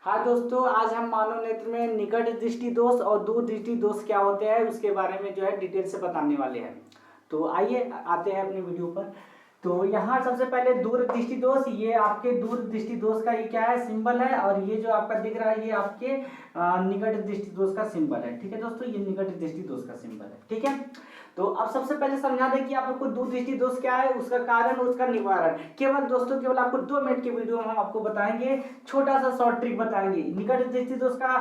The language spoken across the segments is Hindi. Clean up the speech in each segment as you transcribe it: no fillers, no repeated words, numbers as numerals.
हाँ दोस्तों, आज हम मानव नेत्र में निकट दृष्टि दोष और दूर दृष्टि दोष क्या होते हैं उसके बारे में जो है डिटेल से बताने वाले हैं। तो आइए आते हैं अपनी वीडियो पर। तो यहाँ सबसे पहले दूर दृष्टि दोष, ये आपके दूर दृष्टि दोष का ये क्या है, सिंबल है। और ये जो आपका दिख रहा है ये आपके निकट दृष्टि दोष का सिंबल है। ठीक है दोस्तों, ये निकट दृष्टि दोष का सिंबल है। ठीक है, तो अब सबसे पहले समझा दें कि आप लोग को दूर दृष्टि दोष क्या है, उसका कारण और उसका निवारण। केवल दोस्तों केवल आपको 2 मिनट की वीडियो में हम आपको बताएंगे, छोटा सा शॉर्ट ट्रिक बताएंगे। निकट दृष्टि दोष का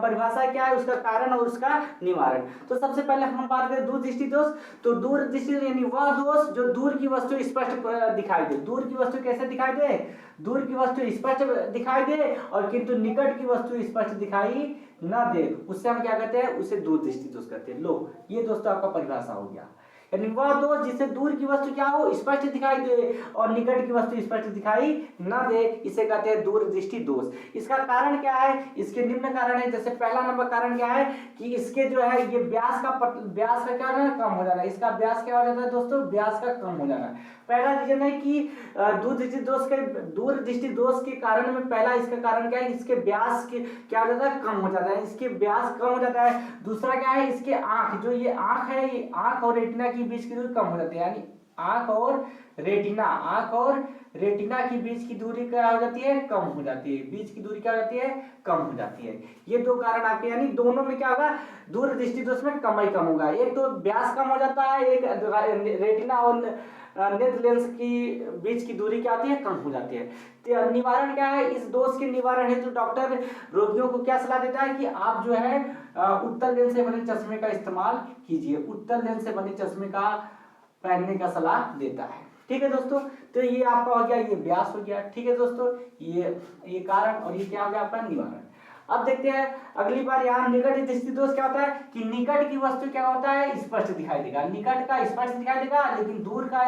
परिभाषा क्या है, उसका कारण और उसका निवारण। तो सबसे पहले हम बात करें दूर दृष्टि दोष। तो दूर दृष्टि यानी वह दोष जो दूर की वस्तु स्पष्ट दिखाई दे। दूर की वस्तु कैसे दिखाई दे, दूर की वस्तु स्पष्ट दिखाई दे और किंतु निकट की वस्तु स्पष्ट दिखाई ना दे, उससे हम क्या कहते हैं, उसे दूर दृष्टि दोष कहते हैं। लो, ये दोस्तों आपका परिभाषा हो गया। यानी वह दोष जिससे दूर की वस्तु क्या हो, स्पष्ट दिखाई दे और निकट की वस्तु स्पष्ट दिखाई ना दे, इसे कहते हैं दूर दृष्टि दोष। इसका कारण क्या है, इसके निम्न कारण है। जैसे पहला नंबर कारण क्या है कि इसके जो है ये व्यास का क्या हो जाना, कम हो जाना। इसका व्यास क्या हो जाता है दोस्तों, व्यास का कम हो जाना। पहला रीजन है कि दूर दृष्टि दोष के कारण में पहला इसका कारण क्या है, इसके व्यास के क्या हो जाता है, कम हो जाता है। इसके व्यास कम हो जाता है। दूसरा क्या है, इसके आंख, जो ये आंख है, ये आंख और रेटिना के बीच की दूरी कम हो जाती है। यानी आंख और रेटिना के बीच की दूरी क्या हो जाती है, कम हो जाती है। बीच की दूरी क्या हो जाती है, कम हो जाती है। ये 2 कारण आपके, यानी दोनों में क्या होगा, दूर दृष्टि दोष में कम ही कम होगा। एक तो व्यास कम हो जाता है, एक रेटिना और नेत्र लेंस की बीच की दूरी क्या आती है, कम हो जाती है। तो निवारण क्या है, इस दोष के निवारण हेतु डॉक्टर रोगियों को क्या सलाह देता है कि आप जो है उत्तल लेंस से बने चश्मे का इस्तेमाल कीजिए। उत्तल लेंस से बने चश्मे का पहनने का सलाह देता है। ठीक है दोस्तों, तो ये आपका हो गया, ये व्यास हो गया। ठीक है दोस्तों, ये कारण और ये क्या हो गया आपका निवारण। अब देखते हैं अगली बार, यहाँ निकट दृष्टि दोष क्या होता है कि निकट की वस्तु क्या होता है, स्पष्ट दिखाई देगा। निकट का स्पष्ट दिखाई देगा, लेकिन दूर का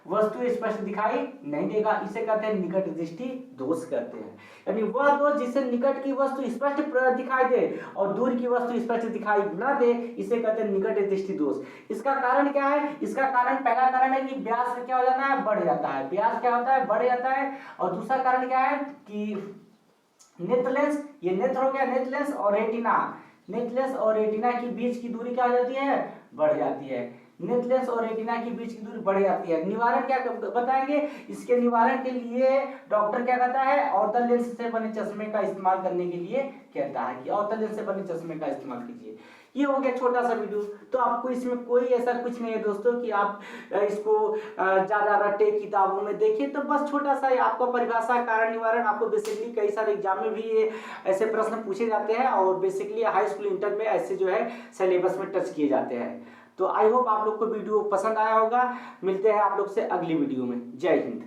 वस्तु स्पष्ट दिखाई नहीं देगा। इसे कहते हैं निकट दृष्टि दोष कहते हैं। यानी वह दोष जिससे निकट की वस्तु स्पष्ट दिखाई दे और दूर की वस्तु स्पष्ट दिखाई ना दे, इसे कहते हैं निकट दृष्टि दोष। इसका कारण क्या है, इसका कारण पहला कारण है कि व्यास क्या हो जाता है, बढ़ जाता है। व्यास क्या होता है, बढ़ जाता है। और दूसरा कारण क्या है कि नेत्र लेंस, ये नेत्र हो गया, नेत्र लेंस और रेटिना की बीच की दूरी क्या हो जाती है, बढ़ जाती है। नेत्र लेंस और रेटिना की बीच की दूरी बढ़ जाती है। निवारण क्या बताएंगे, इसके निवारण के लिए डॉक्टर क्या कहता है, अवतल लेंस से बने चश्मे का इस्तेमाल करने के लिए कहता है कि अवतल लेंस से बने चश्मे का इस्तेमाल कीजिए। ये हो गया छोटा सा वीडियो। तो आपको इसमें कोई ऐसा कुछ नहीं है दोस्तों कि आप इसको ज्यादा रटे किताबों में देखिए। तो बस छोटा सा आपका परिभाषा, कारण, निवारण। आपको बेसिकली कई सारे एग्जाम में भी ये ऐसे प्रश्न पूछे जाते हैं और बेसिकली हाई स्कूल इंटर में ऐसे जो है सिलेबस में टच किए जाते हैं। तो आई होप आप लोग को वीडियो पसंद आया होगा। मिलते हैं आप लोग से अगली वीडियो में। जय हिंद।